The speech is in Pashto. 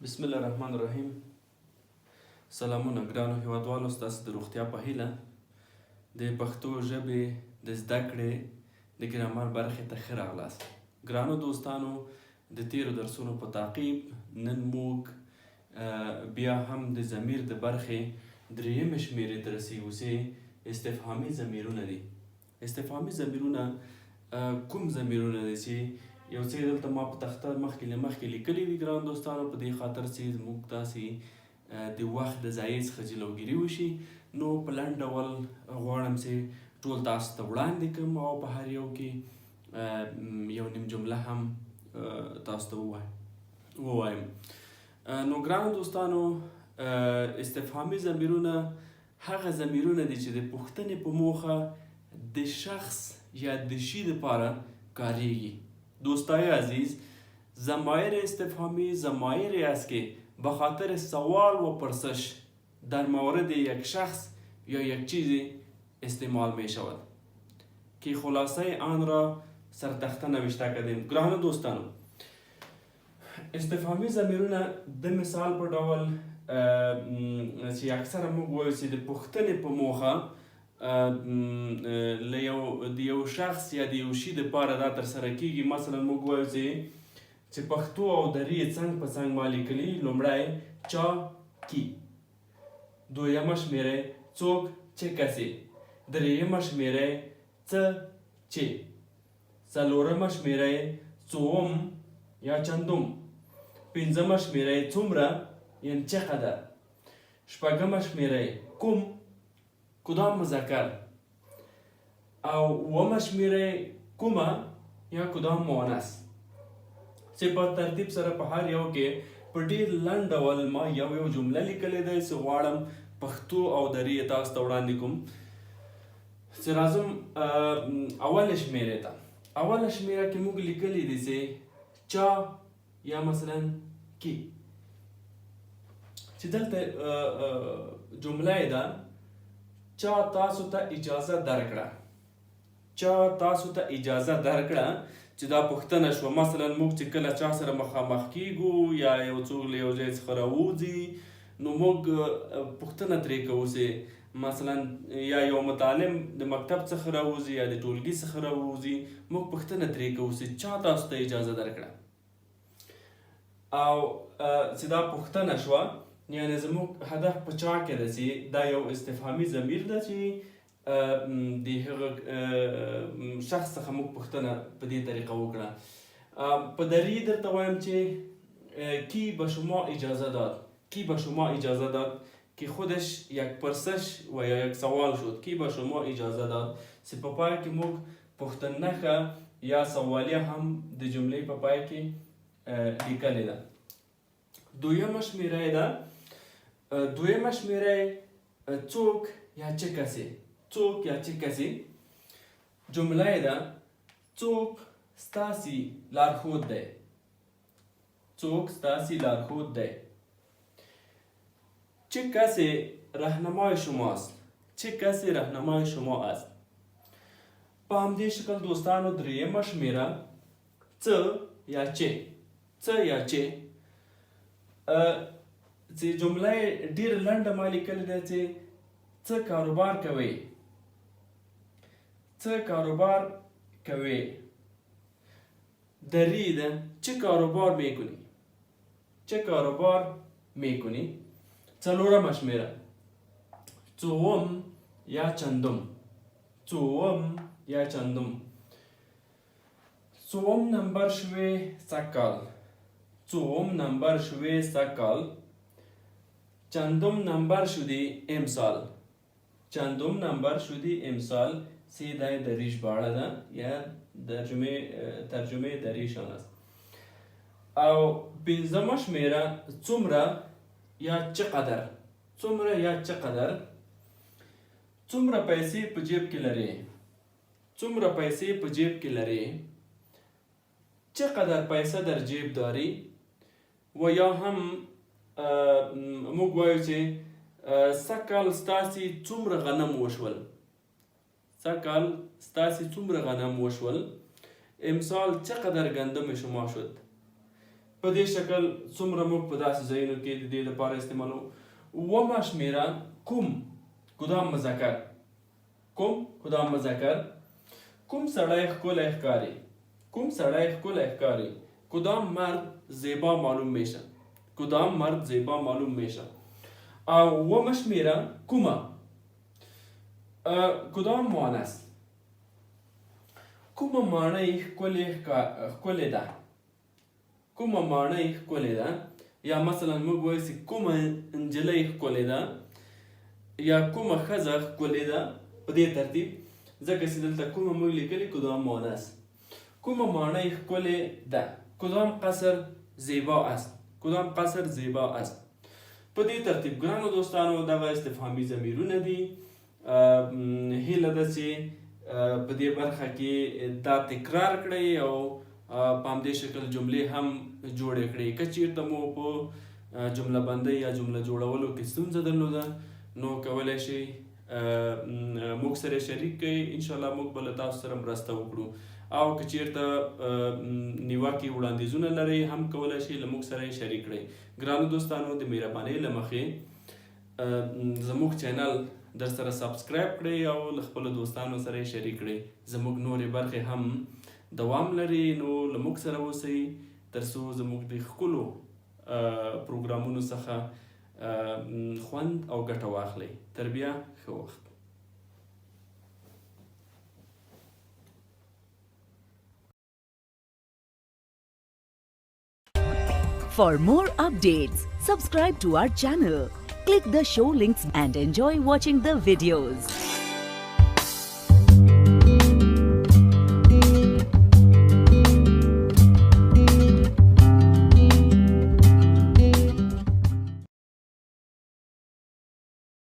بسم الله الرحمن الرحیم. سلامونه ګرانو هیوادوالو، ستاسو د روغتیا په هیله د پښتو ژبې د زده کړې د ګرامر برخې ته ښه راغلاست. ګرانو دوستانو، د تیرو درسونو په تعقیب نن موږ بیا هم د ضمیر د برخې درېیمې شمېرې ته رسیږو چې استفهامي ضمیرونه دي. استفهامي ضمیرونه کوم ضمیرونه دي چې یو څه دلته ما په تخته مخکې لیکلي وي ګران دوستانو، په دې خاطر چې موږ داسې د وخت د ضایع څخه جلوګیري وشي. نو په لنډ ډول غواړم چې ټول تاسو ته وړاندې کړم او په هر یو کې یو نیم جمله هم تاسو ته ووایم. نو ګرانو دوستانو، استفهامي ضمیرونه هغه ضمیرونه دي چې د پوښتنې په موخه د شخص یا د شي دپاره کاریږي. دوستای عزیز، ضمایر استفهامی ضمایری است که به خاطر سوال و پرسش در مورد یک شخص یا یک چیزی استعمال می شود که خلاصه آن را سرتخته نوشته کردیم. گراهن دوستانو، استفهامی ضمیرونه د مثال په ډول چې اکثره موږ وایو چې د پوښتنې په موخه د یو شخص یا د یو شي دپاره دا ترسره کیږي. مثلا موږ وایو چې پښتو او دري څنګ په څنګ ما لیکلي. لومړی چا کی، دویمه شمېره څوک چې کسې، درېیمه شمېره څه چې، څلورمه شمېره څوم یا چندم، پنځمه شمېره څومره یعنې چقدر، شپږمه شمېره کوم کدام مذکر، او اومه شمېره کومه یا کدام مؤنث. چې په ترتیب سره په هر یو کې په ډېر لنډ ډول ما یو جمله لیکلې ده چې غواړم پښتو او دري یې تاسو ته وړاندې کوم. چې راځم اوله شمېرې ته. اوله شمېره کې موږ لیکلي دي چې چا یا مثلا کی. چې دلته جمله یې ده چا تاسو ته اجازه درکړه. چا تاسو ته اجازه درکړه چې دا پوښتنه شوه. مثلا موږ چې کله چا سره مخامخ کیږو یا یو څوک له یو ځای څخه راوځي، نو موږ پوښتنه ترې کوو چې مثلا یا یو متعلم د مکتب څخه راوځي یا د ټولګي څخه راوځي، موږ پوښتنه ترې کوو چې چا تاسو ته اجازه درکړه. او چې دا پوښتنه شوه، یعنی زموږ هدف په چا کې ده چې دا یو استفهامي ضمیر ده چې د هغه شخص څخه موږ پوښتنه په دې طریقه وکړه. په دری درته وایم چې کی به شما اجازه داد، کی به شما اجازه داد که خودش یک پرسش و یا یک سوال شد. کی به شما اجازه داد چې په پای کې موږ پوښتنه یا سوالیه هم د جملې په پای کې لیکلې ده. دویمه شمېره ده. دویمه شمېره څوک یا چې کسې. څوک یا چې کسې جمله یې ده څوک ستاسې لارښود دی. څوک ستاسې لارښود دی. چه کسی راهنمای شماست. چه کسی راهنمای شما است. په همدې شکل دوستانو درېیمه شمېره څه یا چې. څه یا چې چې جمله یې ډېره لنډه ما لیکلې ده چې څه کاروبار کوئ. څه کاروبار کوئ. دری ده چه کاروبار میکنی. چه کاروبار میکنی. څلورمه شمېره څوم یا چندم. څوم یا چندم. څوم نمبر شوی سږ. څوم نمبر شوی سږ. چندم نمبر شدی امسال. چندم نمبر شدی امسال. سیده دری ژباړه ده یا ترجمه دریشان است. او پنځمه شمېره څومره یا چقدر. څومره یا چقدر. څومره پیسې په جیب کې لري. څومره پیسې په جیب کې لري. چقدر پیسه در جیب داری. و یا هم موږ وایو چې سږکال ستاسې څومره غنم وشول. سږکال ستاسې څومره غنم وشول. امسال چقدر گندم شما شد. په دې شکل څومره موږ په داسې ځایونو کې د دې لپاره استعمالوو. اوومه شمېره کوم کدام مذکر. کوم کدام مذکر. کوم سړی ښکلی ښکاري. کوم سړی ښکلی ښکاري. کدام مرد زیبا معلوم میشه. کدام مرد زیبا معلوم میشه. او اوومه شمېره کومه. کدام مؤنث. کومه ماڼۍ ښکلې ده. کومه ماڼۍ ښکلې ده. یا مثلا موږ وایو چې کومه نجلۍ ښکلې ده یا کومه ښځه ښکلې ده په دې ترتیب، ځکه چې دلته کومه موږ لیکلې کدام مؤنث. کومه ماڼۍ ښکلې ده. کدام قصر زیبا است. کدام قصر زیبا است. په دې ترتیب ګرانو دوستانو دغه استفهامي ضمیرونه دي. هیله ده چې په دې برخه کې دا تکرار کړئ او په همدې شکل جملې هم جوړې کړئ. که چېرته مو په جمله بندۍ یا جمله جوړولو کې ستونزه درلوده نو کولی شئ موږ سره شریک کړئ. انشاءالله موږ به له تاسو سره مرسته وکړو. او که چېرته نیوکې وړاندیزونه لرئ هم کولی شئ له موږ سره یې شریک کړئ. ګرانو دوستانو د مهربانۍ له مخې زموږ چینل در سره سبسکرایب کړئ او له خپلو دوستانو سره یې شریک کړئ. زموږ نورې برخې هم دوام لري نو له موږ سره اوسئ تر څو زموږ د ښکلو پروګرامونو څخه خوند او ګټه واخلئ. تر بیا ښه وخت. For more updates, subscribe to our channel, click the show links and enjoy watching the videos.